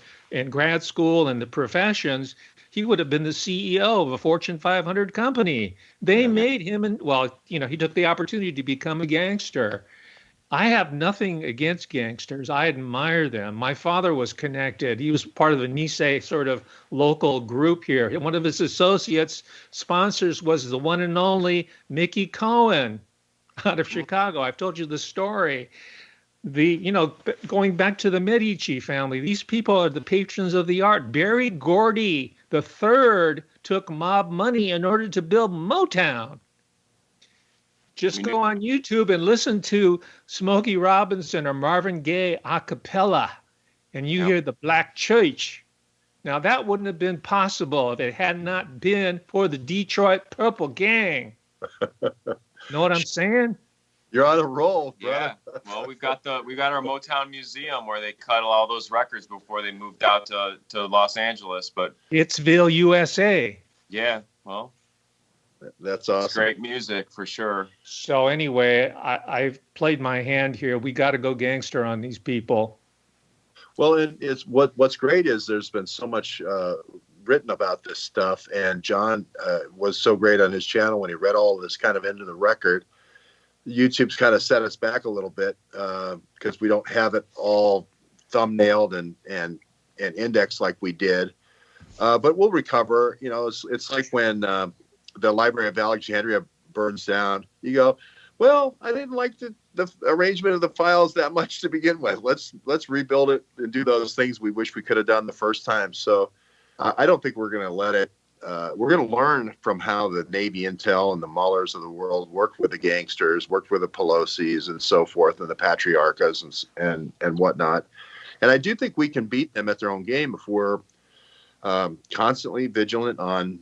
grad school and the professions, he would have been the CEO of a Fortune 500 company. They made him, he took the opportunity to become a gangster. I have nothing against gangsters. I admire them. My father was connected. He was part of the Nisei sort of local group here. One of his associates, sponsors, was the one and only Mickey Cohen out of Chicago. I've told you the story. Going back to the Medici family, these people are the patrons of the art. Berry Gordy III took mob money in order to build Motown. Just go on YouTube and listen to Smokey Robinson or Marvin Gaye a cappella, and you hear the Black Church. Now, that wouldn't have been possible if it had not been for the Detroit Purple Gang. Know what I'm saying? You're on a roll, bro. Yeah. Well, we got our Motown Museum where they cut all those records before they moved out to Los Angeles. But Ittsville, USA. Yeah. Well. That's It's awesome. great music for sure. So anyway, I've played my hand here. We got to go gangster on these people. Well, and it's what's great is there's been so much written about this stuff, and John was so great on his channel when he read all of this kind of into the record. YouTube's kind of set us back a little bit because we don't have it all thumbnailed and indexed like we did. But we'll recover. You know, it's like when the Library of Alexandria burns down. You go, well, I didn't like the arrangement of the files that much to begin with. Let's rebuild it and do those things we wish we could have done the first time. So I don't think we're going to let it. We're going to learn from how the Navy intel and the Muellers of the world worked with the gangsters, worked with the Pelosi's and so forth, and the Patriarchas and whatnot. And I do think we can beat them at their own game if we're constantly vigilant on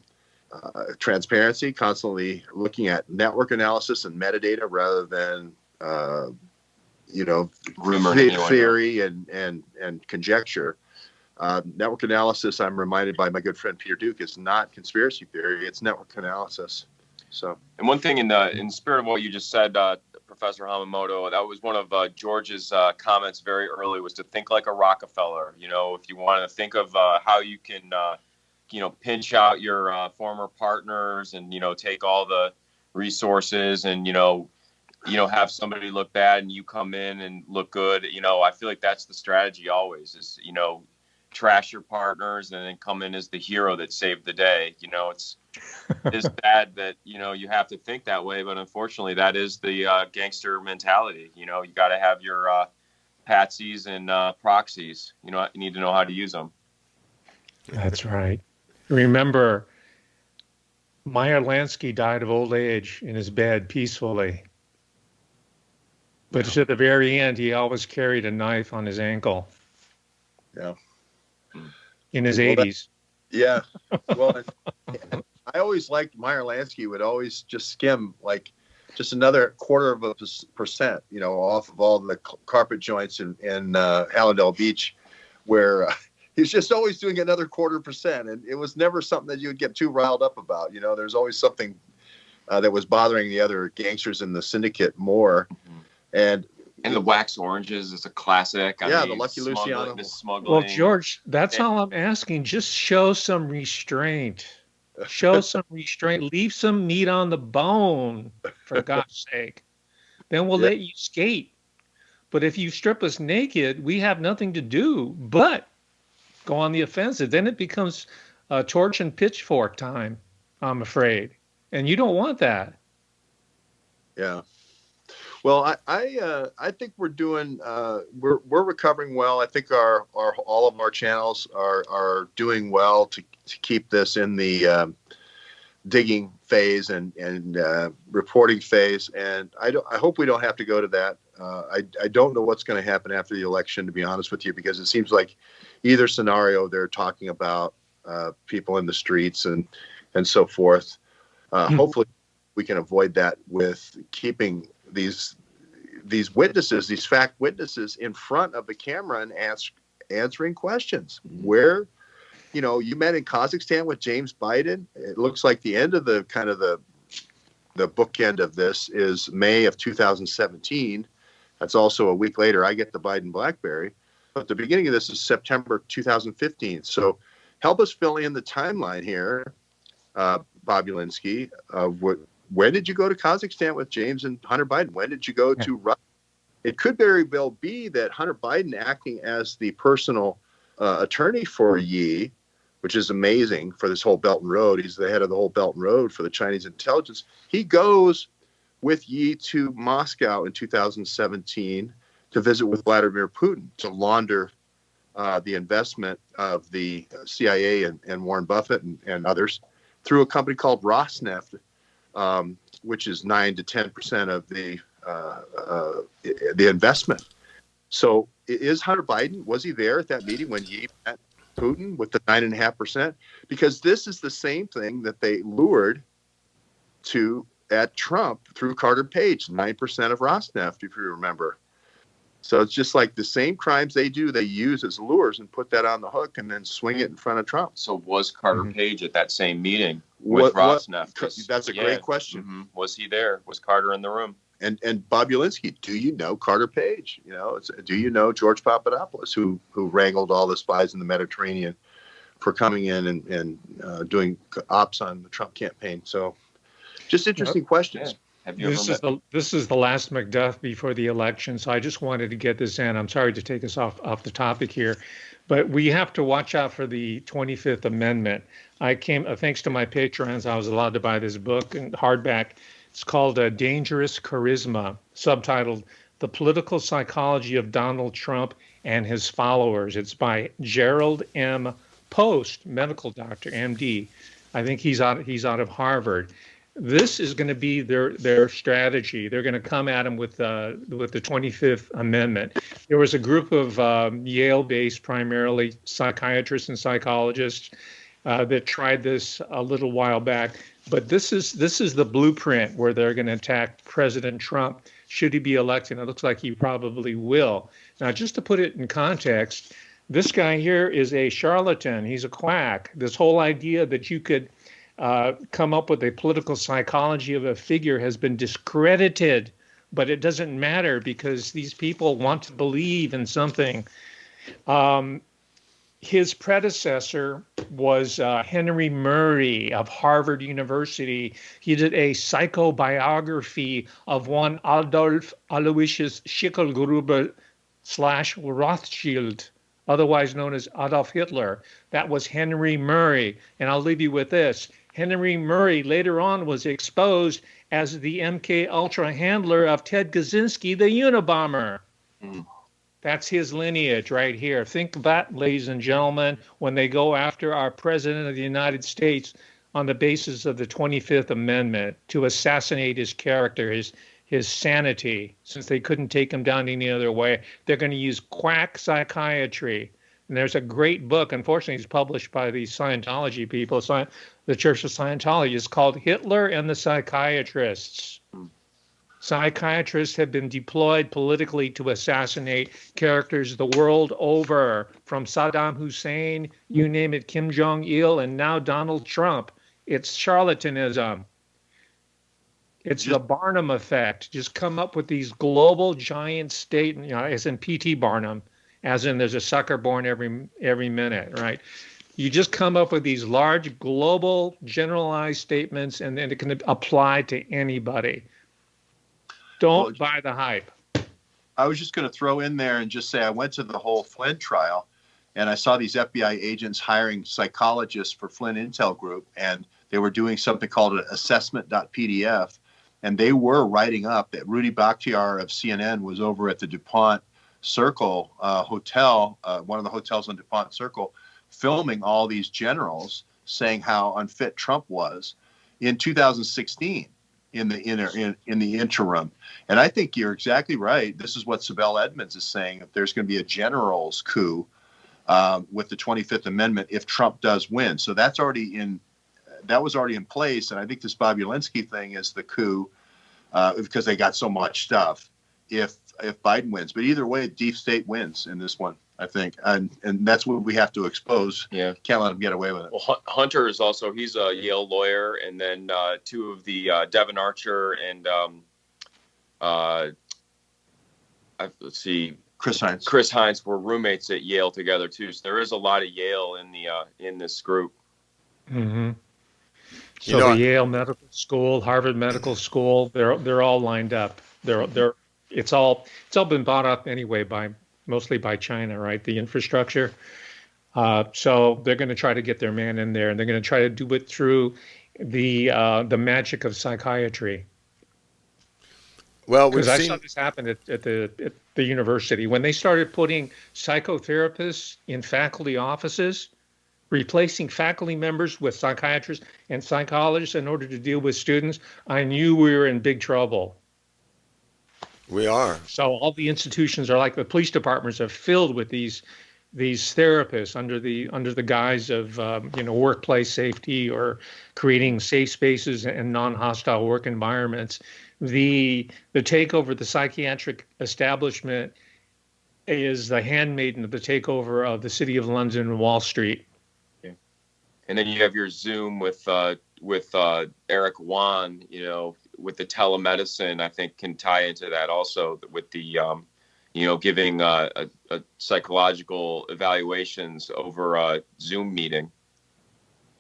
transparency, constantly looking at network analysis and metadata rather than Rumor theory and conjecture. Network analysis, I'm reminded by my good friend Peter Duke, is not conspiracy theory; it's network analysis. So, and one thing in spirit of what you just said, Professor Hamamoto, that was one of George's comments very early, was to think like a Rockefeller. You know, if you want to think of how you can, pinch out your former partners and take all the resources and have somebody look bad and you come in and look good. I feel like that's the strategy always is trash your partners and then come in as the hero that saved the day. It's bad that you have to think that way, but unfortunately that is the gangster mentality. You got to have your patsies and proxies. You need to know how to use them. That's right. Remember, Meyer Lansky died of old age in his bed peacefully. But to the very end, he always carried a knife on his ankle. Yeah. In his 80s. Yeah. Well, I always liked Meyer Lansky would always just skim like just another 0.25%, off of all the carpet joints in Hallandale Beach, where he's just always doing another 0.25%. And it was never something that you would get too riled up about. There's always something that was bothering the other gangsters in the syndicate more. And the wax oranges is a classic. The Lucky Luciano. Well, George, that's all I'm asking. Just show some restraint. Show some restraint. Leave some meat on the bone, for God's sake. Then we'll let you skate. But if you strip us naked, we have nothing to do but go on the offensive. Then it becomes torch and pitchfork time, I'm afraid. And you don't want that. Yeah. Well, I think we're doing we're recovering well. I think our all of our channels are doing well to keep this in the digging phase and reporting phase. And I hope we don't have to go to that. I don't know what's going to happen after the election, to be honest with you, because it seems like either scenario they're talking about people in the streets and so forth. Hopefully we can avoid that with keeping these witnesses, these fact witnesses, in front of the camera and answering questions. Where, you met in Kazakhstan with James Biden. It looks like the end of the kind of the bookend of this is May of 2017. That's also a week later. I get the Biden BlackBerry, but the beginning of this is September 2015. So help us fill in the timeline here, Bob Ulinsky. When did you go to Kazakhstan with James and Hunter Biden? When did you go to Russia? It could very well be that Hunter Biden, acting as the personal attorney for Yi, which is amazing for this whole Belt and Road. He's the head of the whole Belt and Road for the Chinese intelligence. He goes with Yi to Moscow in 2017 to visit with Vladimir Putin to launder the investment of the CIA and Warren Buffett and others through a company called Rosneft, which is 9 to 10% of the investment. So is Hunter Biden, was he there at that meeting when he met Putin with the 9.5%? Because this is the same thing that they lured at Trump through Carter Page, 9% of Rosneft, if you remember. So it's just like the same crimes they do, they use as lures and put that on the hook and then swing it in front of Trump. So was Carter Page at that same meeting? with Rosneft. That's a great question. Mm-hmm. Was he there? Was Carter in the room? And Bob Ulinsky, do you know Carter Page? Do you know George Papadopoulos, who wrangled all the spies in the Mediterranean for coming in and doing ops on the Trump campaign? So, just interesting questions. Yeah. Have you This is the last Macduff before the election, so I just wanted to get this in. I'm sorry to take us off the topic here, but we have to watch out for the 25th Amendment. I came, thanks to my patrons, I was allowed to buy this book in hardback. It's called Dangerous Charisma, subtitled The Political Psychology of Donald Trump and His Followers. It's by Gerald M. Post, medical doctor, MD. I think he's out of Harvard. This is going to be their strategy. They're going to come at him with the 25th Amendment. There was a group of Yale-based, primarily psychiatrists and psychologists, that tried this a little while back. But this is the blueprint where they're going to attack President Trump should he be elected. It looks like he probably will. Now, just to put it in context, this guy here is a charlatan. He's a quack. This whole idea that you could come up with a political psychology of a figure has been discredited, but it doesn't matter because these people want to believe in something. His predecessor was Henry Murray of Harvard University. He did a psychobiography of one Adolf Aloysius Schicklgruber / Rothschild, otherwise known as Adolf Hitler. That was Henry Murray. And I'll leave you with this. Henry Murray later on was exposed as the MK Ultra handler of Ted Kaczynski, the Unabomber. Mm. That's his lineage right here. Think of that, ladies and gentlemen, when they go after our President of the United States on the basis of the 25th Amendment to assassinate his character, his sanity, since they couldn't take him down any other way. They're going to use quack psychiatry. And there's a great book, unfortunately, it's published by the Scientology people, the Church of Scientology. It's called Hitler and the Psychiatrists. Psychiatrists have been deployed politically to assassinate characters the world over, from Saddam Hussein, you name it, Kim Jong-il, and now Donald Trump. It's charlatanism. It's the Barnum effect. Just come up with these global giant statements, as in P.T. Barnum, as in there's a sucker born every minute, right? You just come up with these large global generalized statements, and then it can apply to anybody. Don't buy the hype. I was just going to throw in there and just say I went to the whole Flynn trial, and I saw these FBI agents hiring psychologists for Flynn Intel Group, and they were doing something called an assessment.pdf, and they were writing up that Rudy Bakhtiar of CNN was over at the DuPont Circle hotel, one of the hotels on DuPont Circle, filming all these generals saying how unfit Trump was in 2016 in the interim. And I think you're exactly right. This is what Sibel Edmonds is saying. If there's going to be a general's coup with the 25th Amendment, if Trump does win, so that was already in place. And I think this Bob Ulinsky thing is the coup because they got so much stuff. If Biden wins, but either way, deep state wins in this one, I think, and that's what we have to expose. Yeah, can't let them get away with it. Well, Hunter is also, he's a Yale lawyer, and then two of the Devin Archer and let's see, Chris Hines were roommates at Yale together too. So there is a lot of Yale in this group. Mm-hmm. So the Yale Medical School, Harvard Medical School, they're all lined up. It's all been bought up anyway mostly by China, right? The infrastructure. So they're going to try to get their man in there, and they're going to try to do it through the magic of psychiatry. Well, because I saw this happen at the university when they started putting psychotherapists in faculty offices, replacing faculty members with psychiatrists and psychologists in order to deal with students. I knew we were in big trouble. We are. So all the institutions are like the police departments are filled with these therapists under the guise of workplace safety or creating safe spaces and non-hostile work environments. The takeover of the psychiatric establishment is the handmaiden of the takeover of the City of London and Wall Street. And then you have your Zoom with Eric Wan, with the telemedicine, I think can tie into that also with the giving a psychological evaluations over a Zoom meeting.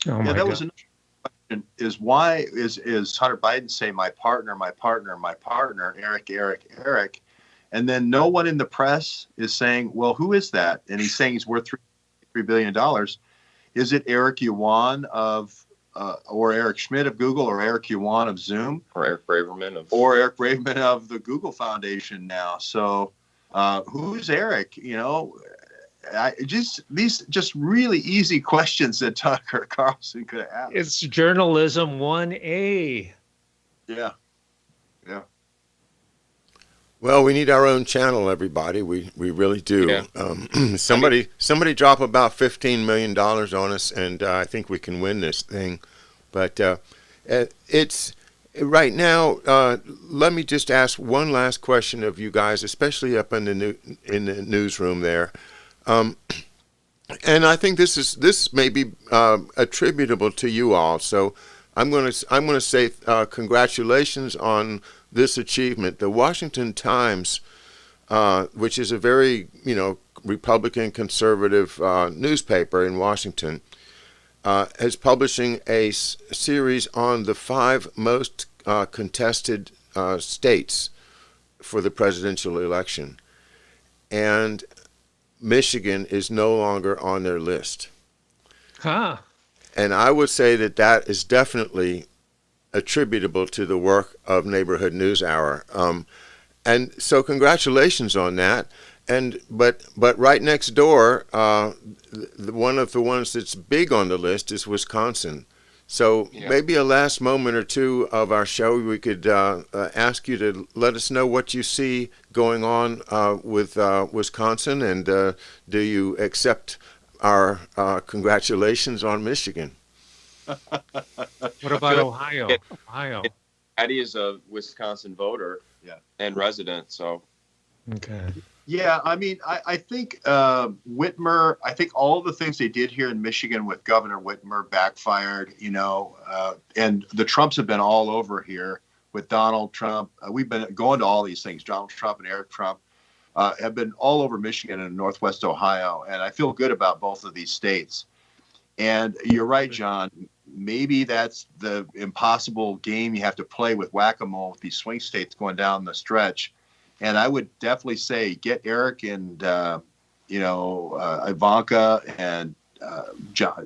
Oh Yeah, my that God. was another question. Is why is Hunter Biden say my partner, my partner, my partner, Eric, Eric, Eric, and then no one in the press is saying, well, who is that? And he's saying he's worth $3 billion. Is it Eric Yuan or Eric Schmidt of Google, or Eric Yuan of Zoom, Or Eric Braverman of the Google Foundation now? So who's Eric? These really easy questions that Tucker Carlson could have asked. It's journalism 1A. Yeah. Well, we need our own channel, everybody. We really do. Yeah. Somebody drop about $15 million on us, and I think we can win this thing. But it's right now. Let me just ask one last question of you guys, especially up in the newsroom there. And I think this may be attributable to you all. So I'm going to say congratulations on this achievement. The Washington Times, which is a very Republican conservative newspaper in Washington, is publishing a series on the 5 most contested states for the presidential election, and Michigan is no longer on their list. Huh. And I would say that is definitely attributable to the work of Neighborhood News Hour. And so congratulations on that. But right next door, one of the ones that's big on the list is Wisconsin. So maybe a last moment or two of our show, we could ask you to let us know what you see going on with Wisconsin, and do you accept our congratulations on Michigan? What about Ohio? Ohio. Eddie is a Wisconsin voter, and resident, so. Okay. Yeah, I mean, I think Whitmer, I think all the things they did here in Michigan with Governor Whitmer backfired, and the Trumps have been all over here with Donald Trump. We've been going to all these things. Donald Trump and Eric Trump have been all over Michigan and Northwest Ohio, and I feel good about both of these states. And you're right, John. Maybe that's the impossible game you have to play with whack-a-mole with these swing states going down the stretch. And I would definitely say get Eric and, Ivanka and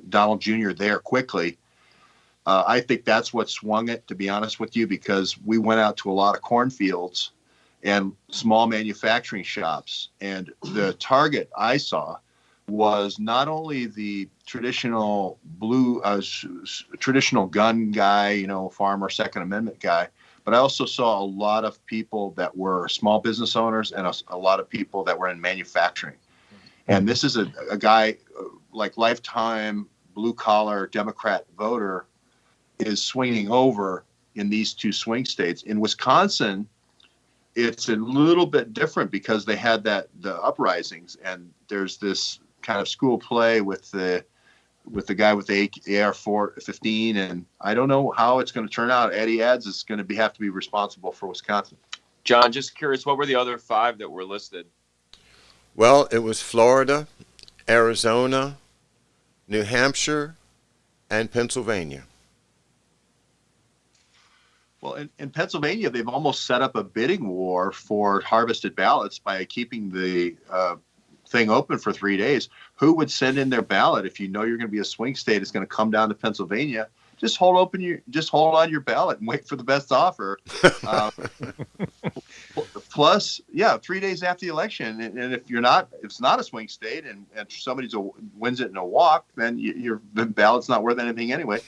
Donald Jr. there quickly. I think that's what swung it, to be honest with you, because we went out to a lot of cornfields and small manufacturing shops. And the target I saw was not only the traditional traditional gun guy, farmer, Second Amendment guy, but I also saw a lot of people that were small business owners and a lot of people that were in manufacturing. And this is a guy like lifetime blue collar Democrat voter is swinging over in these 2 swing states. In Wisconsin, it's a little bit different because they had the uprisings, and there's this kind of school play with the guy with the AR-15, and I don't know how it's going to turn out. Eddie Adds is going to have to be responsible for Wisconsin. John, just curious, what were the other 5 that were listed? Well, it was Florida, Arizona, New Hampshire, and Pennsylvania. Well, in Pennsylvania, they've almost set up a bidding war for harvested ballots by keeping the thing open for 3 days. Who would send in their ballot if you know you're going to be a swing state? It's going to come down to Pennsylvania. Just hold on your ballot and wait for the best offer. Plus, 3 days after the election, and if it's not a swing state, and somebody wins it in a walk, then your ballot's not worth anything anyway.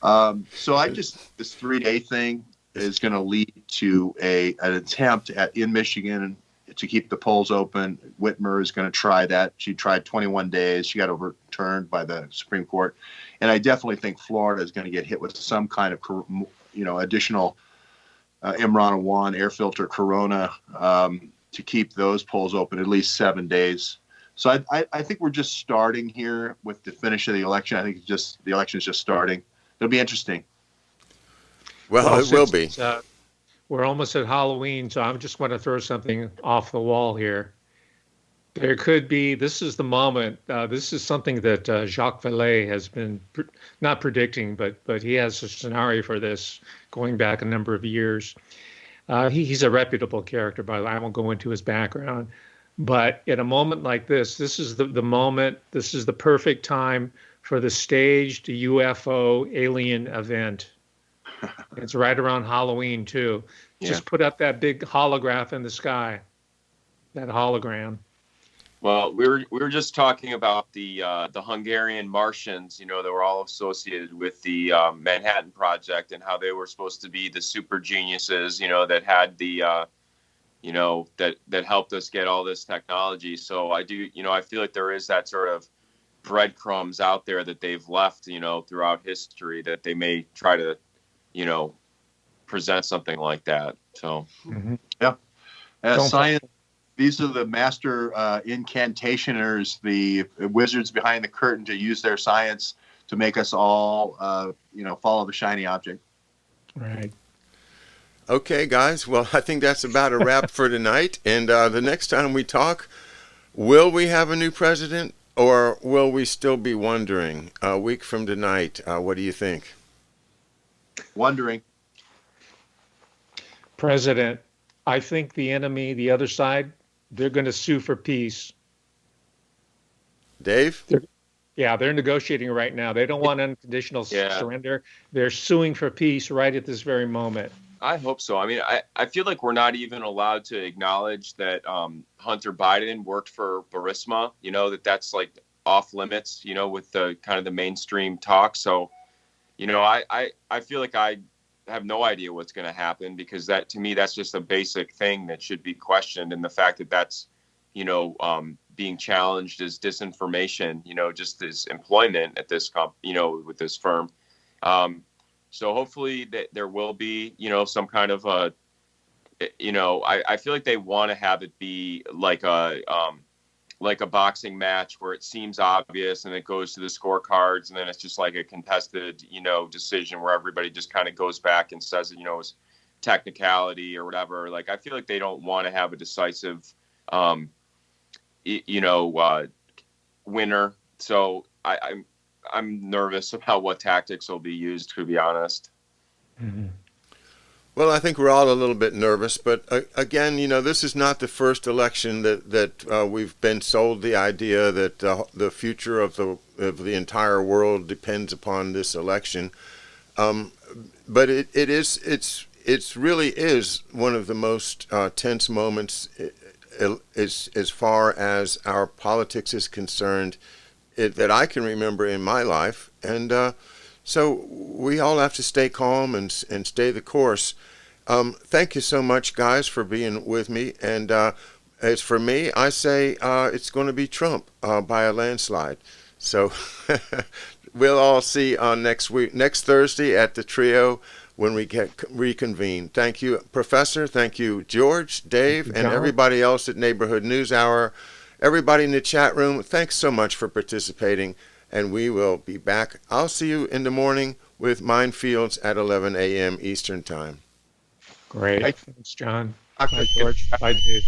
So this 3-day thing is going to lead to an attempt in Michigan to keep the polls open. Whitmer is going to try that. She tried 21 days. She got overturned by the Supreme Court. And I definitely think Florida is going to get hit with some kind of, additional Imran Awan air filter corona to keep those polls open at least 7 days. So I think we're just starting here with the finish of the election. I think the election is just starting. It'll be interesting. Well, it will be. since, we're almost at Halloween, so I just want to throw something off the wall here. There could be, this is the moment, this is something that Jacques Vallée has been not predicting, but he has a scenario for this going back a number of years. He's a reputable character, by the way. I won't go into his background. But at a moment like this is the moment, this is the perfect time for the staged UFO alien event. It's right around Halloween, too. Just put up that big holograph in the sky, that hologram. Well, we were just talking about the Hungarian Martians, that were all associated with the Manhattan Project and how they were supposed to be the super geniuses, that had the, that helped us get all this technology. So I do, I feel like there is that sort of breadcrumbs out there that they've left, throughout history that they may try to, present something like that. So, yeah, science. These are the master incantationers, the wizards behind the curtain to use their science to make us all, follow the shiny object. Right. Okay, guys. Well, I think that's about a wrap for tonight. And the next time we talk, will we have a new president or will we still be wondering a week from tonight? What do you think? Wondering. President, I think the enemy, the other side, they're going to sue for peace. Dave? They're negotiating right now. They don't want unconditional surrender. They're suing for peace right at this very moment. I hope so. I mean, I feel like we're not even allowed to acknowledge that Hunter Biden worked for Burisma, that's like off limits, with the kind of the mainstream talk. So, I feel like I have no idea what's going to happen because that, to me, that's just a basic thing that should be questioned. And the fact that that's, being challenged as disinformation, just as employment at this with this firm. So hopefully that there will be, some kind of I feel like they want to have it be like a boxing match where it seems obvious and it goes to the scorecards and then it's just like a contested, decision where everybody just kind of goes back and says, it's technicality or whatever. Like, I feel like they don't want to have a decisive, winner. So I'm nervous about what tactics will be used, to be honest. Mm-hmm. Well, I think we're all a little bit nervous, but again, this is not the first election that we've been sold the idea that the future of the entire world depends upon this election. But it really is one of the most tense moments as far as our politics is concerned that I can remember in my life, and so we all have to stay calm and stay the course. Thank you so much, guys, for being with me. And as for me, I say it's going to be Trump by a landslide. So we'll all see on next Thursday at the trio when we get reconvene. Thank you, Professor. Thank you, George, Dave, and everybody else at Neighborhood News Hour. Everybody in the chat room, thanks so much for participating. And we will be back. I'll see you in the morning with Minefields at 11 a.m. Eastern Time. Great. Thanks, John. Bye, George. Bye, Dave.